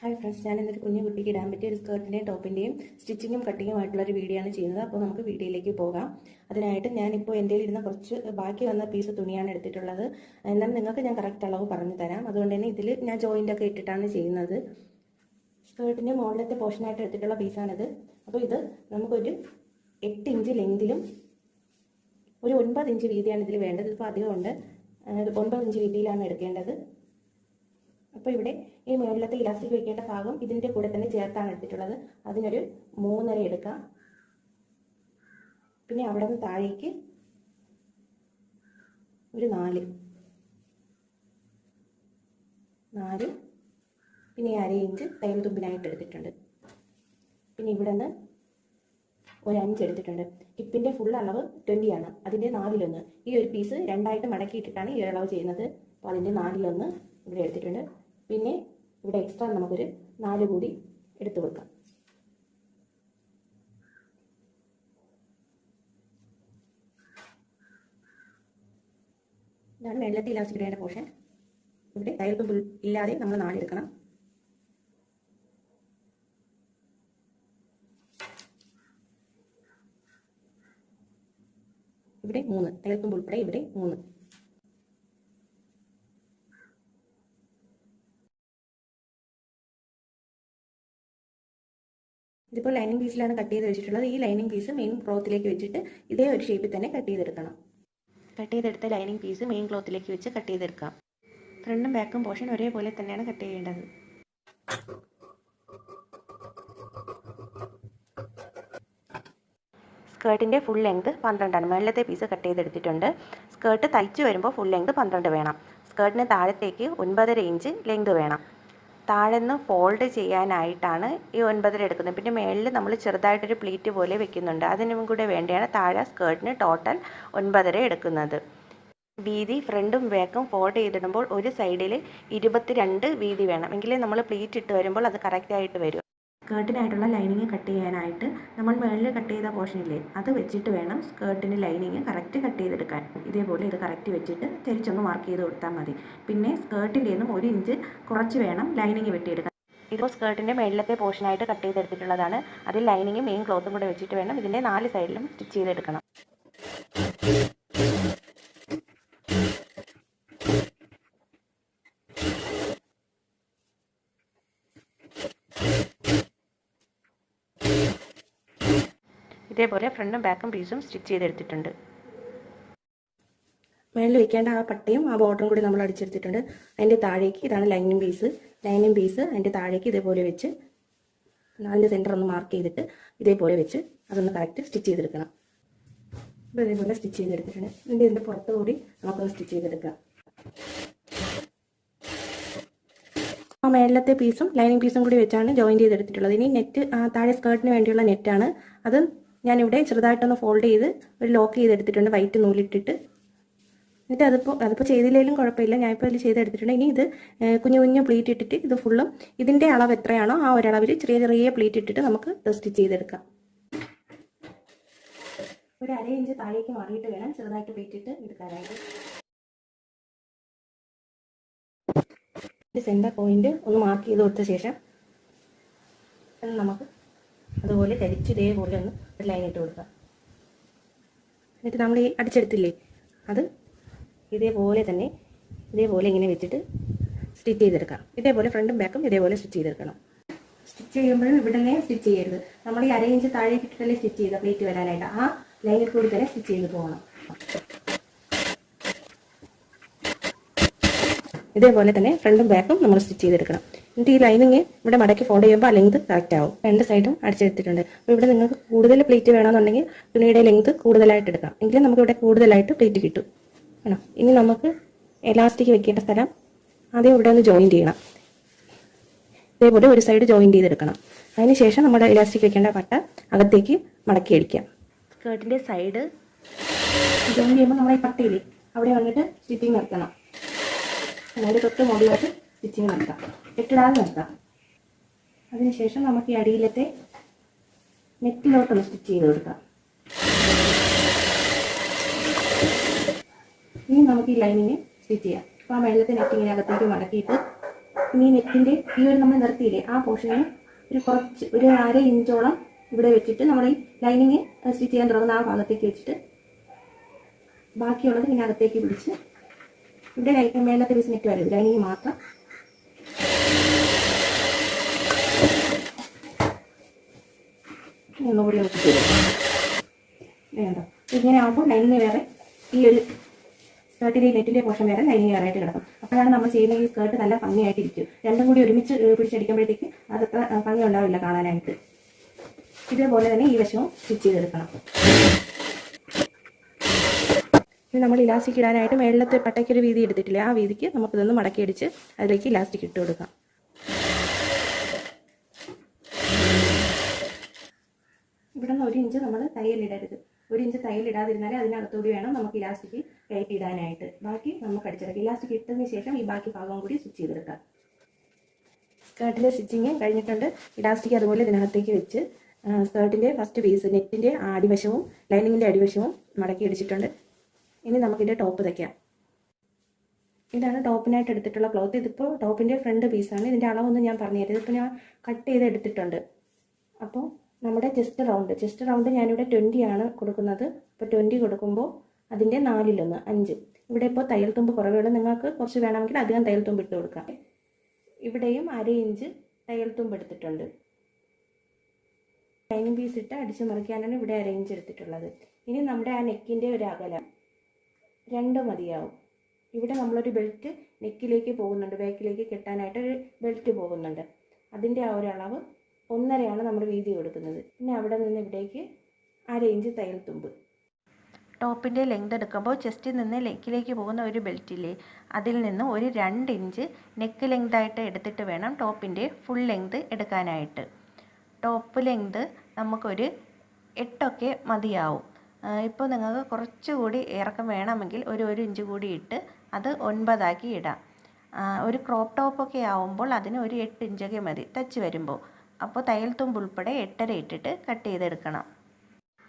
Hi friends, ഞാൻ ഇന്നൊരു കുഞ്ഞു കുട്ടിക്ക് ഇടാൻ പറ്റിയ ഒരു സ്കേർട്ടിൻ്റെയും ടോപ്പിൻ്റെയും സ്റ്റിച്ചിങ്ങും കട്ടിങ്ങുമായിട്ടുള്ളൊരു വീഡിയോ ആണ് ചെയ്യുന്നത്. അപ്പോൾ നമുക്ക് വീഡിയോയിലേക്ക് പോകാം. അതിനായിട്ട് ഞാനിപ്പോൾ എൻ്റെ ഇരുന്ന കുറച്ച് ബാക്കി വന്ന പീസ് തുണിയാണ് എടുത്തിട്ടുള്ളത്. എന്നാൽ നിങ്ങൾക്ക് ഞാൻ കറക്റ്റ് അളവ് പറഞ്ഞു തരാം. അതുകൊണ്ട് തന്നെ ഇതിൽ ഞാൻ ജോയിൻ്റൊക്കെ ഇട്ടിട്ടാണ് ചെയ്യുന്നത്. സ്കേർട്ടിൻ്റെ മുകളിലത്തെ പോർഷനായിട്ട് എടുത്തിട്ടുള്ള പീസാണിത്. അപ്പോൾ ഇത് നമുക്കൊരു 8 ഇഞ്ച് ലെങ്തിലും ഒരു 9 ഇഞ്ച് വീതിയാണ് ഇതിൽ വേണ്ടത്. ഇപ്പോൾ അധികമുണ്ട്, 9 ഇഞ്ച് വീതിയിലാണ് എടുക്കേണ്ടത്. അപ്പോൾ ഇവിടെ ഈ മുകളിലത്തെ ഇലാസ്റ്റിക് വയ്ക്കേണ്ട ഭാഗം ഇതിൻ്റെ കൂടെ തന്നെ ചേർത്താണ് എടുത്തിട്ടുള്ളത്. അതിനൊരു 3.5 എടുക്കാം. പിന്നെ അവിടെ നിന്ന് താഴേക്ക് ഒരു 4, പിന്നെ 1/2 ഇഞ്ച് തയ്യൽ തുമ്പിനായിട്ട് എടുത്തിട്ടുണ്ട്. പിന്നെ ഇവിടെ നിന്ന് ഒരു 5 എടുത്തിട്ടുണ്ട്. ഹിപ്പിൻ്റെ ഫുൾ അളവ് 20 ആണ്. അതിൻ്റെ 4/1. ഈ ഒരു പീസ് രണ്ടായിട്ട് മടക്കിയിട്ടിട്ടാണ് ഈ അളവ് ചെയ്യുന്നത്. അപ്പോൾ അതിൻ്റെ 4/1 ഇവിടെ എടുത്തിട്ടുണ്ട്. പിന്നെ ഇവിടെ എക്സ്ട്രാ നമുക്കൊരു 4 കൂടി എടുത്തു വെക്കാം. ഇതാണ് വെള്ളത്തിൽ ഇലാസ്റ്റിക് ഇടേണ്ട പോർഷൻ. ഇവിടെ തയ്യൽ തുമ്പ് ഇല്ലാതെ നമ്മൾ 4 എടുക്കണം. ഇവിടെ 3 തയ്യൽ തുമ്പ് ഉൾപ്പെടെ ഇവിടെ 3. ഇതിപ്പോൾ ലൈനിങ് പീസിലാണ് കട്ട് ചെയ്ത് വെച്ചിട്ടുള്ളത്. ഈ ലൈനിങ് പീസ് മെയിൻ ക്ലോത്തിലേക്ക് വെച്ചിട്ട് ഇതേ ഒരു ഷേപ്പിൽ തന്നെ കട്ട് ചെയ്തെടുക്കണം. കട്ട് ചെയ്തെടുത്ത ലൈനിങ് പീസ് മെയിൻ ക്ലോത്തിലേക്ക് വെച്ച് കട്ട് ചെയ്തെടുക്കാം. ഫ്രണ്ടും ബാക്കും പോർഷൻ ഒരേപോലെ തന്നെയാണ് കട്ട് ചെയ്യേണ്ടത്. സ്കേർട്ടിൻ്റെ ഫുൾ ലെങ്ത് 12 ആണ്. മുകളിലത്തെ പീസ് കട്ട് ചെയ്തെടുത്തിട്ടുണ്ട്. സ്കേർട്ട് തയ്ച്ച് വരുമ്പോൾ ഫുൾ ലെങ്ത് 12 വേണം. സ്കേർട്ടിന് താഴത്തേക്ക് 9.5 ഇഞ്ച് ലെങ്ത് വേണം. താഴെ നിന്ന് ഫോൾഡ് ചെയ്യാനായിട്ടാണ് ഈ 9.5 എടുക്കുന്നത്. പിന്നെ മേളിൽ നമ്മൾ ചെറുതായിട്ടൊരു പ്ലീറ്റ് പോലെ വെക്കുന്നുണ്ട്. അതിനും കൂടെ വേണ്ടിയാണ് താഴെ സ്കേർട്ടിന് ടോട്ടൽ 9.5 എടുക്കുന്നത്. വീതി ഫ്രണ്ടും ബാക്കും ഫോൾഡ് ചെയ്തിടുമ്പോൾ ഒരു സൈഡിൽ 22 വീതി വേണം. എങ്കിലേ നമ്മൾ പ്ലീറ്റ് ഇട്ട് വരുമ്പോൾ അത് കറക്റ്റായിട്ട് വരും. സ്കേർട്ടിനായിട്ടുള്ള ലൈനിങ് കട്ട് ചെയ്യാനായിട്ട് നമ്മൾ മുകളിൽ കട്ട് ചെയ്ത പോർഷനില്ലേ, അത് വെച്ചിട്ട് വേണം സ്കേർട്ടിന് ലൈനിങ് കറക്റ്റ് കട്ട് ചെയ്തെടുക്കാൻ. ഇതേപോലെ ഇത് കറക്റ്റ് വെച്ചിട്ട് തിരിച്ചൊന്ന് മാർക്ക് ചെയ്ത് കൊടുത്താൽ മതി. പിന്നെ സ്കേർട്ടിൻ്റെ നിന്നും 1 ഇഞ്ച് കുറച്ച് വേണം ലൈനിങ് വെട്ടിയെടുക്കാൻ. ഇപ്പോൾ സ്കേർട്ടിൻ്റെ മുകളിലത്തെ പോർഷനായിട്ട് കട്ട് ചെയ്തെടുത്തിട്ടുള്ളതാണ്. അതിൽ ലൈനിങ്ങും മെയിൻ ക്ലോത്തും കൂടെ വെച്ചിട്ട് വേണം ഇതിൻ്റെ 4 സൈഡിലും സ്റ്റിച്ച് ചെയ്തെടുക്കണം. ഇതേപോലെ ഫ്രണ്ടും ബാക്കും പീസും സ്റ്റിച്ച് ചെയ്തെടുത്തിട്ടുണ്ട്. മേളിൽ വയ്ക്കേണ്ട ആ പട്ടയും ആ ബോർഡറും കൂടി നമ്മൾ അടിച്ചെടുത്തിട്ടുണ്ട്. അതിൻ്റെ താഴേക്ക് ഇതാണ് ലൈനിങ് പീസ് അതിൻ്റെ താഴേക്ക് ഇതേപോലെ വെച്ച് അതിൻ്റെ സെൻറ്റർ ഒന്ന് മാർക്ക് ചെയ്തിട്ട് ഇതേപോലെ വെച്ച് അതൊന്ന് കറക്റ്റ് സ്റ്റിച്ച് ചെയ്തെടുക്കണം. ഇപ്പോൾ ഇതേപോലെ സ്റ്റിച്ച് ചെയ്തെടുത്തിട്ടുണ്ട്. ഇതിൻ്റെ പുറത്ത് കൂടി നമുക്കൊന്ന് സ്റ്റിച്ച് ചെയ്തെടുക്കാം. ആ മേളിലത്തെ പീസും ലൈനിങ് പീസും കൂടി വെച്ചാണ് ജോയിൻ ചെയ്തെടുത്തിട്ടുള്ളത്. ഇനി നെറ്റ് താഴെ സ്കേർട്ടിന് വേണ്ടിയുള്ള നെറ്റാണ്. അത് ഞാനിവിടെ ചെറുതായിട്ടൊന്ന് ഫോൾഡ് ചെയ്ത് ഒരു ലോക്ക് ചെയ്തെടുത്തിട്ടുണ്ട് വൈറ്റ് നൂലിട്ടിട്ട്. എന്നിട്ട് അതിപ്പോൾ ചെയ്തില്ലെങ്കിലും കുഴപ്പമില്ല, ഞാനിപ്പോൾ ഇതിൽ ചെയ്തെടുത്തിട്ടുണ്ട്. ഇനി ഇത് കുഞ്ഞു കുഞ്ഞു പ്ലീറ്റ് ഇട്ടിട്ട് ഇത് ഫുള്ളും ഇതിൻ്റെ അളവ് എത്രയാണോ ആ ഒരളവിൽ ചെറിയ ചെറിയ പ്ലീറ്റ് ഇട്ടിട്ട് നമുക്ക് സ്റ്റിച്ച് ചെയ്തെടുക്കാം. ഒരു 1/2 ഇഞ്ച് താഴേക്ക് മാറിയിട്ട് വേണം ചെറുതായിട്ട് പ്ലീറ്റ് ഇട്ട് എടുക്കാനായിട്ട്. സെൻറ്റർ പോയിന്റ് ഒന്ന് മാർക്ക് ചെയ്ത് കൊടുത്ത ശേഷം നമുക്ക് അതുപോലെ ധരിച്ച് ഇതേപോലെ ഒന്ന് ഒരു ലൈൻ ഇട്ട് കൊടുക്കാം. എന്നിട്ട് നമ്മൾ ഈ അടിച്ചെടുത്തില്ലേ, അത് ഇതേപോലെ ഇങ്ങനെ വെച്ചിട്ട് സ്റ്റിച്ച് ചെയ്തെടുക്കാം. ഇതേപോലെ ഫ്രണ്ടും ബാക്കും ഇതേപോലെ സ്റ്റിച്ച് ചെയ്തെടുക്കണം. സ്റ്റിച്ച് ചെയ്യുമ്പോഴും ഇവിടെ തന്നെ സ്റ്റിച്ച് ചെയ്യരുത്. നമ്മൾ ഈ 1/2 ഇഞ്ച് താഴേക്ക് ഇട്ടിട്ടല്ലേ സ്റ്റിച്ച് ചെയ്ത പ്ലേറ്റ് വരാനായിട്ട് ആ ലൈനിൽ കൂടി തന്നെ സ്റ്റിച്ച് ചെയ്ത് പോകണം. ഇതേപോലെ തന്നെ ഫ്രണ്ടും ബാക്കും നമ്മൾ സ്റ്റിച്ച് ചെയ്തെടുക്കണം. എന്നിട്ട് ഈ ലൈനിങ് ഇവിടെ മടക്കി ഫോൾഡ് ചെയ്യുമ്പോൾ ആ ലെങ്ത് കറക്റ്റ് ആവും. 2 സൈഡും അടിച്ചെടുത്തിട്ടുണ്ട്. അപ്പോൾ ഇവിടെ നിങ്ങൾക്ക് കൂടുതൽ പ്ലേറ്റ് വേണമെന്നുണ്ടെങ്കിൽ തുണിയുടെ ലെങ്ത് കൂടുതലായിട്ട് എടുക്കാം. എങ്കിലും നമുക്ക് ഇവിടെ കൂടുതലായിട്ട് പ്ലേറ്റ് കിട്ടും. ആണോ? ഇനി നമുക്ക് എലാസ്റ്റിക് വെക്കേണ്ട സ്ഥലം ആദ്യം ഇവിടെ ഒന്ന് ജോയിൻ ചെയ്യണം. ഇതേപോലെ ഒരു സൈഡ് ജോയിൻ ചെയ്തെടുക്കണം. അതിനുശേഷം നമ്മുടെ എലാസ്റ്റിക് വെക്കേണ്ട പട്ട അകത്തേക്ക് മടക്കി അടിക്കാം. സ്കേർട്ടിൻ്റെ സൈഡ് ജോയിൻ ചെയ്യുമ്പോൾ നമ്മൾ ഈ പട്ടയില്ലേ അവിടെ വന്നിട്ട് സ്റ്റിച്ചിങ് നിർത്തണം. അതായത് തൊട്ട് മുകളിലോട്ട് സ്റ്റിച്ചിങ് നിർത്താം, കെട്ടിടാതെ നിർത്താം. അതിനുശേഷം നമുക്ക് ഈ അടിയിലത്തെ നെറ്റിലോട്ടൊന്ന് സ്റ്റിച്ച് ചെയ്ത് കൊടുക്കാം. ഇനി നമുക്ക് ഈ ലൈനിങ് സ്റ്റിച്ച് ചെയ്യാം. അപ്പോൾ ആ വെള്ളത്തെ നെറ്റിങ്ങിനകത്തേക്ക് മടക്കിയിട്ട് ഇനി നെക്കിൻ്റെ ഈ ഒരു നമ്മൾ നിർത്തിയില്ലേ ആ പോർഷന് ഒരു 1/2 ഇഞ്ചോളം ഇവിടെ വെച്ചിട്ട് നമ്മൾ ഈ ലൈനിങ് സ്റ്റിച്ച് ചെയ്യാൻ തുടങ്ങുന്ന ആ ഭാഗത്തേക്ക് വെച്ചിട്ട് ബാക്കിയുള്ളത് പിന്നെ അകത്തേക്ക് പിടിച്ച് ഇവിടെ മേളത്തെ പീസ് നെറ്റ് വരരുത്, ലൈനിങ് മാത്രം ഒന്നുകൂടി നമുക്ക് ചെയ്തു വേണ്ടോ. ഇങ്ങനെ ആകുമ്പോൾ ലൈനിങ് വേറെ, ഈ ഒരു സ്കേർട്ടിൻ്റെ നെറ്റിൻ്റെ പോർഷൻ വേറെ, ലൈനിങ് വേറെ ആയിട്ട് കിടക്കും. അപ്പോഴാണ് നമ്മൾ ചെയ്യുന്ന ഈ സ്കേർട്ട് നല്ല ഭംഗിയായിട്ടിരിക്കും. രണ്ടും കൂടി ഒരുമിച്ച് പിടിച്ചടിക്കുമ്പോഴത്തേക്ക് അതത്ര ഭംഗി ഉണ്ടാവില്ല കാണാനായിട്ട്. ഇതേപോലെ തന്നെ ഈ വശവും സ്റ്റിച്ച് ചെയ്തെടുക്കണം. ഇനി നമ്മൾ ഇലാസ്റ്റിക് ഇടാനായിട്ട് മേളത്തെ പട്ടയ്ക്കൊരു വീതി എടുത്തിട്ടില്ല, ആ വീതിക്ക് നമുക്കിതൊന്ന് മടക്കിയടിച്ച് അതിലേക്ക് ഇലാസ്റ്റിക് ഇട്ട് കൊടുക്കാം. ഇവിടെ നിന്ന് 1 ഇഞ്ച് നമ്മൾ തയ്യലിടരുത്. 1 ഇഞ്ച് തയ്യലിടാതിരുന്നാലേ അതിനകത്തോടി വേണം നമുക്ക് ഇലാസ്റ്റിക് കയറ്റി ഇടാനായിട്ട്. ബാക്കി നമുക്ക് അടിച്ചെടുക്കാം. ഇലാസ്റ്റിക് ഇട്ടതിന് ശേഷം ഈ ബാക്കി ഭാഗവും കൂടി സ്റ്റിച്ച് ചെയ്തെടുക്കാം. സ്കേർട്ടിൻ്റെ സ്റ്റിച്ചിങ് കഴിഞ്ഞിട്ടുണ്ട്. ഇലാസ്റ്റിക് അതുപോലെ ഇതിനകത്തേക്ക് വെച്ച് സ്കേർട്ടിൻ്റെ ഫസ്റ്റ് പീസ് നെറ്റിൻ്റെ അടിവശവും ലൈനിങ്ങിൻ്റെ അടിവശവും മടക്കി അടിച്ചിട്ടുണ്ട്. ഇനി നമുക്കിൻ്റെ ടോപ്പ് തയ്ക്കാം. ഇതാണ് ടോപ്പിനായിട്ട് എടുത്തിട്ടുള്ള ക്ലോത്ത്. ഇതിപ്പോൾ ടോപ്പിൻ്റെ ഫ്രണ്ട് പീസാണ്. ഇതിൻ്റെ അളവൊന്നും ഞാൻ പറഞ്ഞുതരാം. ഇതിപ്പോൾ ഞാൻ കട്ട് ചെയ്ത് എടുത്തിട്ടുണ്ട്. അപ്പോൾ നമ്മുടെ ചെസ്റ്റ് റൗണ്ട് ഞാനിവിടെ 20 ആണ് കൊടുക്കുന്നത്. ഇപ്പോൾ 20 കൊടുക്കുമ്പോൾ അതിൻ്റെ 4/1 5. ഇവിടെ ഇപ്പോൾ തയ്യൽ തുമ്പ് കുറവുള്ള, നിങ്ങൾക്ക് കുറച്ച് വേണമെങ്കിൽ അധികം തയ്യൽ തുമ്പ് ഇട്ട് കൊടുക്കാം. ഇവിടെയും 1/2 ഇഞ്ച് തയ്യൽ തുമ്പ് എടുത്തിട്ടുണ്ട്. ലൈനിങ് പീസ് ഇട്ട് അടിച്ച് മറിക്കാനാണ് ഇവിടെ 1/2 ഇഞ്ച് എടുത്തിട്ടുള്ളത്. ഇനി നമ്മുടെ ആ നെക്കിൻ്റെ ഒരു അകലം 2 മതിയാവും. ഇവിടെ നമ്മളൊരു ബെൽറ്റ് നെക്കിലേക്ക് പോകുന്നുണ്ട്, ബാക്കിലേക്ക് കെട്ടാനായിട്ടൊരു ബെൽറ്റ് പോകുന്നുണ്ട്. അതിൻ്റെ ആ ഒരു അളവ് 1.5 നമ്മൾ വീതി കൊടുക്കുന്നത്. പിന്നെ അവിടെ നിന്ന് ഇവിടേക്ക് 1/2 ഇഞ്ച് തയ്യൽ തുമ്പ്. ടോപ്പിൻ്റെ ലെങ്ത് എടുക്കുമ്പോൾ ചെസ്റ്റിൽ നിന്ന് ലെക്കിലേക്ക് പോകുന്ന ഒരു ബെൽറ്റില്ലേ, അതിൽ നിന്ന് ഒരു 2 ഇഞ്ച് നെക്ക് ലെങ്തായിട്ട് എടുത്തിട്ട് വേണം ടോപ്പിൻ്റെ ഫുൾ ലെങ്ത് എടുക്കാനായിട്ട്. ടോപ്പ് ലെങ്ത് നമുക്കൊരു 8 മതിയാവും. ഇപ്പോൾ നിങ്ങൾക്ക് കുറച്ചുകൂടി ഇറക്കം വേണമെങ്കിൽ ഒരു ഇഞ്ച് കൂടി ഇട്ട് അത് 9 ഇടാം. ഒരു ക്രോപ്പ് ടോപ്പൊക്കെ ആവുമ്പോൾ അതിന് ഒരു 8 ഇഞ്ചൊക്കെ മതി തച്ച് വരുമ്പോൾ. അപ്പോൾ തയ്യൽ തുമ്പ് ഉൾപ്പെടെ 8.5 ഇട്ടിട്ട് കട്ട് ചെയ്തെടുക്കണം.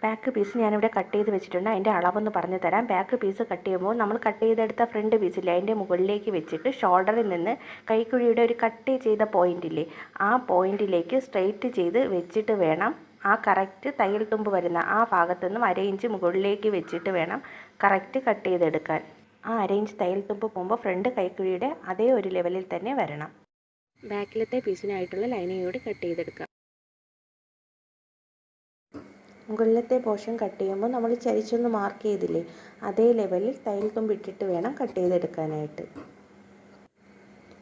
ബാക്ക് പീസ് ഞാനിവിടെ കട്ട് ചെയ്ത് വെച്ചിട്ടുണ്ട്. അതിൻ്റെ അളവൊന്ന് പറഞ്ഞു തരാം. ബാക്ക് പീസ് കട്ട് ചെയ്യുമ്പോൾ നമ്മൾ കട്ട് ചെയ്തെടുത്ത ഫ്രണ്ട് പീസില്ലേ, അതിൻ്റെ മുകളിലേക്ക് വെച്ചിട്ട് ഷോൾഡറിൽ നിന്ന് കൈക്കുഴിയുടെ ഒരു കട്ട് ചെയ്ത പോയിന്റില്ലേ, ആ പോയിന്റിലേക്ക് സ്ട്രെയിറ്റ് ചെയ്ത് വെച്ചിട്ട് വേണം ആ കറക്റ്റ് തയ്യൽ തുമ്പ് വരുന്ന ആ ഭാഗത്തു നിന്നും 1/2 ഇഞ്ച് മുകളിലേക്ക് വെച്ചിട്ട് വേണം കറക്റ്റ് കട്ട് ചെയ്തെടുക്കാൻ. ആ 1/2 ഇഞ്ച് തയ്യൽ തുമ്പ് പോകുമ്പോൾ ഫ്രണ്ട് കൈക്കുഴിയുടെ അതേ ഒരു ലെവലിൽ തന്നെ വരണം. ബാക്കിലത്തെ പീസിനായിട്ടുള്ള ലൈനിങ്ങോട് കട്ട് ചെയ്തെടുക്കാം. മുകളിലത്തെ പോർഷൻ കട്ട് ചെയ്യുമ്പോൾ നമ്മൾ ചരിച്ചൊന്ന് മാർക്ക് ചെയ്തില്ലേ, അതേ ലെവലിൽ തയ്യൽ തുമ്പ് ഇട്ടിട്ട് വേണം കട്ട് ചെയ്തെടുക്കാനായിട്ട്.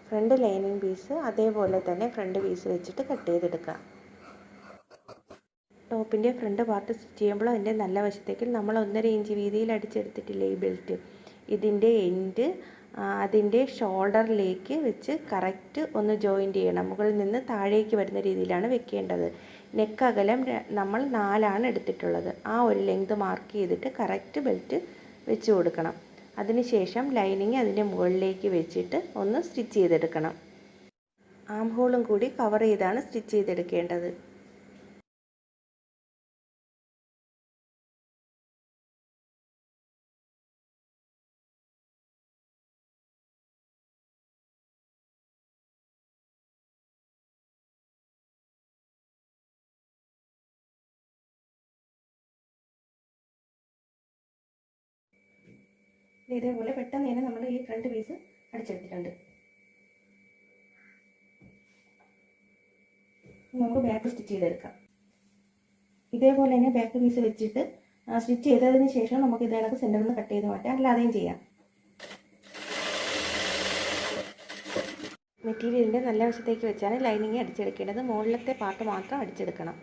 ഫ്രണ്ട് ലൈനിങ് പീസ് അതേപോലെ തന്നെ ഫ്രണ്ട് പീസ് വെച്ചിട്ട് കട്ട് ചെയ്തെടുക്കാം. ടോപ്പിൻ്റെ ഫ്രണ്ട് പാർട്ട് സ്റ്റിച്ച് ചെയ്യുമ്പോൾ അതിൻ്റെ നല്ല വശത്തേക്ക് നമ്മൾ 1.5 ഇഞ്ച് വീതിയിൽ അടിച്ചെടുത്തിട്ടില്ലേ ഈ ബെൽറ്റ്, ഇതിൻ്റെ എൻഡ് അതിൻ്റെ ഷോൾഡറിലേക്ക് വെച്ച് കറക്റ്റ് ഒന്ന് ജോയിൻറ്റ് ചെയ്യണം. മുകളിൽ നിന്ന് താഴേക്ക് വരുന്ന രീതിയിലാണ് വെക്കേണ്ടത്. നെക്ക് അകലം നമ്മൾ 4 എടുത്തിട്ടുള്ളത്. ആ ഒരു ലെങ്ത് മാർക്ക് ചെയ്തിട്ട് കറക്റ്റ് ബെൽറ്റ് വെച്ച് കൊടുക്കണം. അതിനുശേഷം ലൈനിങ് അതിൻ്റെ മുകളിലേക്ക് വെച്ചിട്ട് ഒന്ന് സ്റ്റിച്ച് ചെയ്തെടുക്കണം. ആം ഹോളും കൂടി കവർ ചെയ്താണ് സ്റ്റിച്ച് ചെയ്തെടുക്കേണ്ടത്. ഇതേപോലെ പെട്ടെന്ന് തന്നെ നമ്മൾ ഈ ഫ്രണ്ട് പീസ് അടിച്ചെടുത്തിട്ടുണ്ട്. നമുക്ക് ബാക്ക് സ്റ്റിച്ച് ചെയ്തെടുക്കാം. ഇതേപോലെ തന്നെ ബാക്ക് പീസ് വെച്ചിട്ട് സ്റ്റിച്ച് ചെയ്തതിന് ശേഷം നമുക്ക് ഇതിനകത്ത് സെൻറ്ററിൽ നിന്ന് കട്ട് ചെയ്ത് മാറ്റാം, അല്ലാതെയും ചെയ്യാം. മെറ്റീരിയലിൻ്റെ നല്ല വശത്തേക്ക് വെച്ചാണ് ലൈനിങ് അടിച്ചെടുക്കേണ്ടത്. മുകളിലത്തെ പാർട്ട് മാത്രം അടിച്ചെടുക്കണം.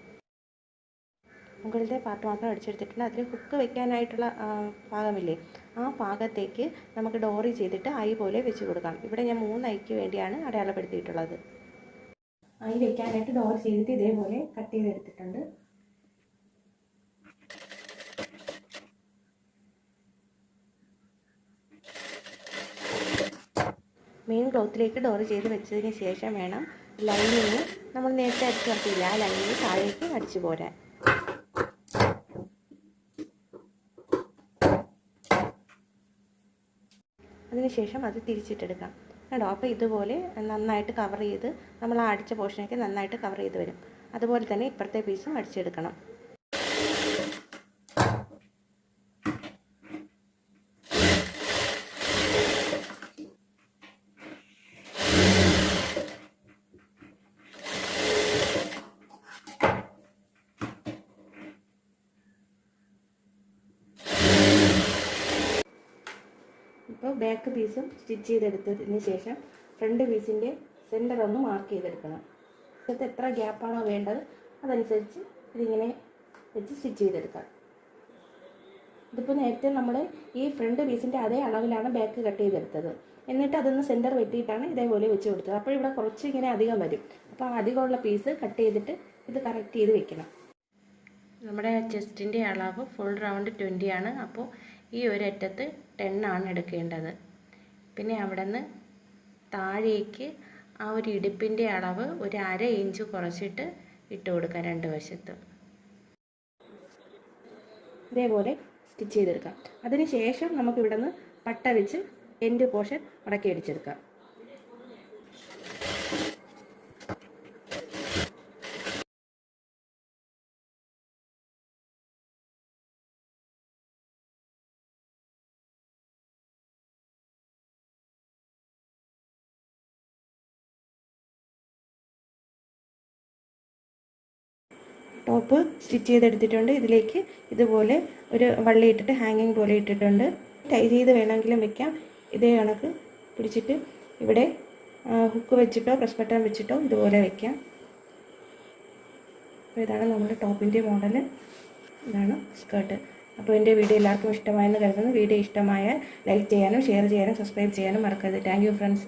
മുകളിലത്തെ പാർട്ട് മാത്രം അടിച്ചെടുത്തിട്ടുണ്ട്. അതിൽ ഹുക്ക് വെക്കാനായിട്ടുള്ള ഭാഗമില്ലേ, ആ ഭാഗത്തേക്ക് നമുക്ക് ഡോറി ചെയ്തിട്ട് ഐ പോലെ വെച്ച് കൊടുക്കാം. ഇവിടെ ഞാൻ 3 ഐക്ക് വേണ്ടിയാണ് അടയാളപ്പെടുത്തിയിട്ടുള്ളത്. ഐ വെക്കാനായിട്ട് ഡോറി ചെയ്തിട്ട് ഇതേപോലെ കട്ട് ചെയ്തെടുത്തിട്ടുണ്ട്. മെയിൻ ക്ലോത്തിലേക്ക് ഡോറി ചെയ്ത് വെച്ചതിന് ശേഷം വേണം ലൈനിങ് നമ്മൾ നേരത്തെ അടിച്ച് നിർത്തിയില്ല, ആ ലൈനിങ് താഴേക്ക് അടിച്ചു പോരാൻ. അതിനുശേഷം അത് തിരിച്ചിട്ടെടുക്കാം. കേട്ടോ. അപ്പോൾ ഇതുപോലെ നന്നായിട്ട് കവർ ചെയ്ത് നമ്മൾ ആ അടിച്ച പോർഷനൊക്കെ നന്നായിട്ട് കവർ ചെയ്ത് വരും. അതുപോലെ തന്നെ ഇപ്പുറത്തെ പീസും അടിച്ചെടുക്കണം. ഇപ്പോൾ ബാക്ക് പീസും സ്റ്റിച്ച് ചെയ്തെടുത്തതിന് ശേഷം ഫ്രണ്ട് പീസിൻ്റെ സെൻറ്റർ ഒന്ന് മാർക്ക് ചെയ്തെടുക്കണം. ഇത് എത്ര ഗ്യാപ്പാണോ വേണ്ടത് അതനുസരിച്ച് ഇതിങ്ങനെ വെച്ച് സ്റ്റിച്ച് ചെയ്തെടുക്കാം. ഇതിപ്പോൾ നേരത്തെ നമ്മൾ ഈ ഫ്രണ്ട് പീസിൻ്റെ അതേ അളവിലാണ് ബാക്ക് കട്ട് ചെയ്തെടുത്തത്. എന്നിട്ട് അതൊന്ന് സെൻറ്റർ വെട്ടിയിട്ടാണ് ഇതേപോലെ വെച്ച് കൊടുത്തത്. അപ്പോൾ ഇവിടെ കുറച്ച് ഇങ്ങനെ അധികം വരും. അപ്പോൾ അധികമുള്ള പീസ് കട്ട് ചെയ്തിട്ട് ഇത് കറക്റ്റ് ചെയ്ത് വെക്കണം. നമ്മുടെ ചെസ്റ്റിൻ്റെ അളവ് ഫുൾ റൗണ്ട് 20 ആണ്. അപ്പോൾ ഈ ഒരറ്റത്ത് 10 ആണ് എടുക്കേണ്ടത്. പിന്നെ അവിടെ നിന്ന് താഴേക്ക് ആ ഒരു ഇടുപ്പിൻ്റെ അളവ് ഒരു 1/2 ഇഞ്ച് കുറച്ചിട്ട് ഇട്ട് കൊടുക്കാം രണ്ട് വശത്തും. ഇതേപോലെ സ്റ്റിച്ച് ചെയ്തെടുക്കാം. അതിന് ശേഷം നമുക്ക് ഇവിടെ നിന്ന് പട്ട വെച്ച് എൻഡ് പോർഷൻ മടക്കി അടിച്ചെടുക്കാം. ടോപ്പ് സ്റ്റിച്ച് ചെയ്തെടുത്തിട്ടുണ്ട്. ഇതിലേക്ക് ഇതുപോലെ ഒരു വള്ളി ഇട്ടിട്ട് ഹാങ്ങിങ് പോലെ ഇട്ടിട്ടുണ്ട്. ടൈ ചെയ്ത് വേണമെങ്കിലും വെക്കാം. ഇതേ കണക്ക് പിടിച്ചിട്ട് ഇവിടെ ഹുക്ക് വെച്ചിട്ടോ പ്രസ് ബട്ടൺ വെച്ചിട്ടോ ഇതുപോലെ വെക്കാം. അപ്പോൾ ഇതാണ് നമ്മുടെ ടോപ്പിൻ്റെ മോഡൽ. ഇതാണ് സ്കേർട്ട്. അപ്പോൾ എൻ്റെ വീഡിയോ എല്ലാവർക്കും ഇഷ്ടമായെന്ന് കരുതുന്നു. വീഡിയോ ഇഷ്ടമായാൽ ലൈക്ക് ചെയ്യാനും ഷെയർ ചെയ്യാനും സബ്സ്ക്രൈബ് ചെയ്യാനും മറക്കരുത്. Thank you friends.